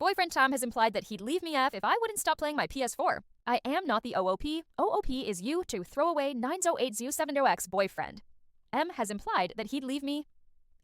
Boyfriend Tom has implied that he'd leave me if I wouldn't stop playing my PS4. I am not the OOP. OOP is you to throw away 908070X boyfriend. M has implied that he'd leave me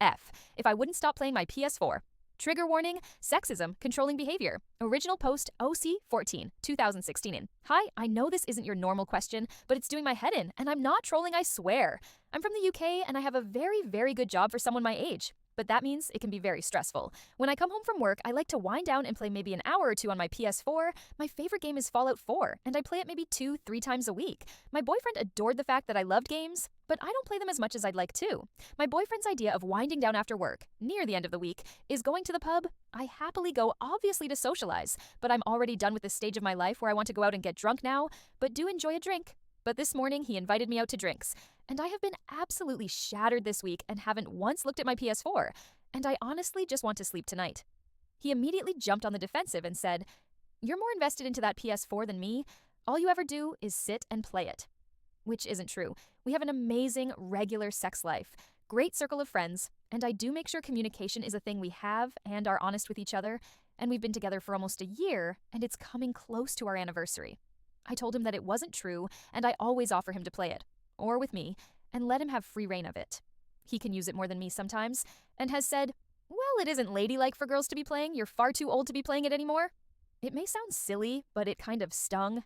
F if I wouldn't stop playing my PS4. Trigger warning, sexism, controlling behavior. Original post OC14, 2016. Hi, I know this isn't your normal question, but it's doing my head in, and I'm not trolling, I swear. I'm from the UK, and I have a very, very good job for someone my age. But that means it can be very stressful. When I come home from work, I like to wind down and play maybe an hour or two on my PS4. My favorite game is Fallout 4, and I play it maybe 2-3 times a week. My boyfriend adored the fact that I loved games, but I don't play them as much as I'd like to. My boyfriend's idea of winding down after work, near the end of the week, is going to the pub. I happily go, obviously to socialize, but I'm already done with this stage of my life where I want to go out and get drunk now, but do enjoy a drink. But this morning, he invited me out to drinks, and I have been absolutely shattered this week and haven't once looked at my PS4, and I honestly just want to sleep tonight. He immediately jumped on the defensive and said, "You're more invested into that PS4 than me. All you ever do is sit and play it." Which isn't true. We have an amazing, regular sex life, great circle of friends, and I do make sure communication is a thing we have and are honest with each other, and we've been together for almost a year, and it's coming close to our anniversary. I told him that it wasn't true, and I always offer him to play it, or with me, and let him have free reign of it. He can use it more than me sometimes, and has said, "Well, it isn't ladylike for girls to be playing. You're far too old to be playing it anymore." It may sound silly, but it kind of stung.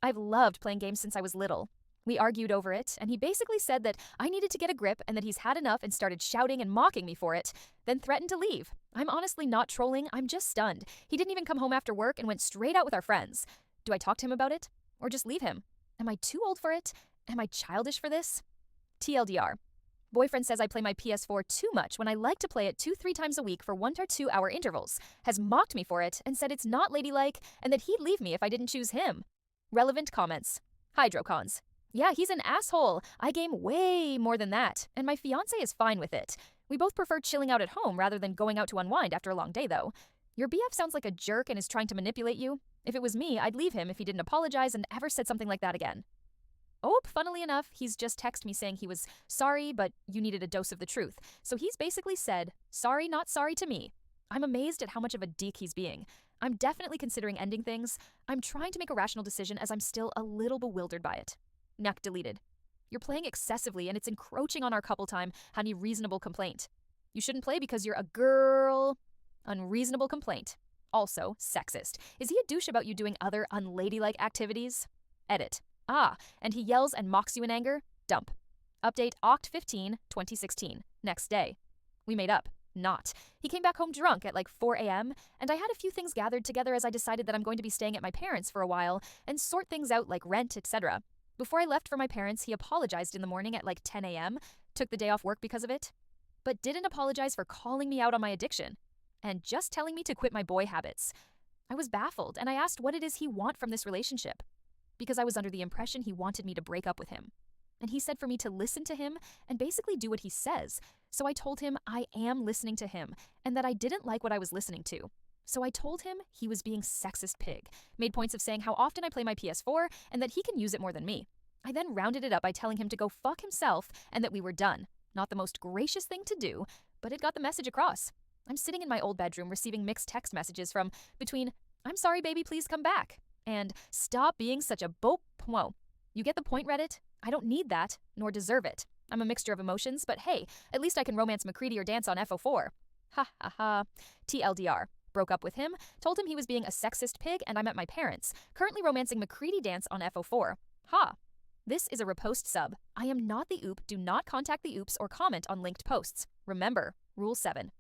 I've loved playing games since I was little. We argued over it, and he basically said that I needed to get a grip and that he's had enough and started shouting and mocking me for it, then threatened to leave. I'm honestly not trolling, I'm just stunned. He didn't even come home after work and went straight out with our friends. Do I talk to him about it? Or just leave him? Am I too old for it? Am I childish for this? TLDR. Boyfriend says I play my PS4 too much when I like to play it 2-3 times a week for 1 to 2 hour intervals, has mocked me for it and said it's not ladylike and that he'd leave me if I didn't choose him. Relevant comments. Hydrocons. Yeah, he's an asshole. I game way more than that, and my fiancé is fine with it. We both prefer chilling out at home rather than going out to unwind after a long day, though. Your BF sounds like a jerk and is trying to manipulate you. If it was me, I'd leave him if he didn't apologize and ever said something like that again. Oh, funnily enough, he's just texted me saying he was sorry, but you needed a dose of the truth. So he's basically said, sorry, not sorry to me. I'm amazed at how much of a dick he's being. I'm definitely considering ending things. I'm trying to make a rational decision as I'm still a little bewildered by it. Nuck deleted. You're playing excessively and it's encroaching on our couple time. Honey, reasonable complaint. You shouldn't play because you're a girl. Unreasonable complaint. Also, sexist. Is he a douche about you doing other unladylike activities? Edit. Ah, and he yells and mocks you in anger? Dump. Update Oct 15, 2016. Next day. We made up. Not. He came back home drunk at like 4 a.m., and I had a few things gathered together as I decided that I'm going to be staying at my parents' for a while and sort things out like rent, etc. Before I left for my parents, he apologized in the morning at like 10 a.m., took the day off work because of it, but didn't apologize for calling me out on my addiction and just telling me to quit my boy habits. I was baffled, and I asked what it is he want from this relationship, because I was under the impression he wanted me to break up with him. And he said for me to listen to him and basically do what he says. So I told him I am listening to him and that I didn't like what I was listening to. So I told him he was being sexist pig, made points of saying how often I play my PS4 and that he can use it more than me. I then rounded it up by telling him to go fuck himself and that we were done. Not the most gracious thing to do, but it got the message across. I'm sitting in my old bedroom receiving mixed text messages from between, "I'm sorry baby, please come back," and "Stop being such a bopo." You get the point, Reddit? I don't need that, nor deserve it. I'm a mixture of emotions, but hey, at least I can romance McCready or dance on FO4. Ha ha ha. TLDR. Broke up with him, told him he was being a sexist pig, and I'm at my parents', currently romancing McCready dance on FO4. Ha. This is a repost sub. I am not the oop. Do not contact the oops or comment on linked posts. Remember, Rule 7.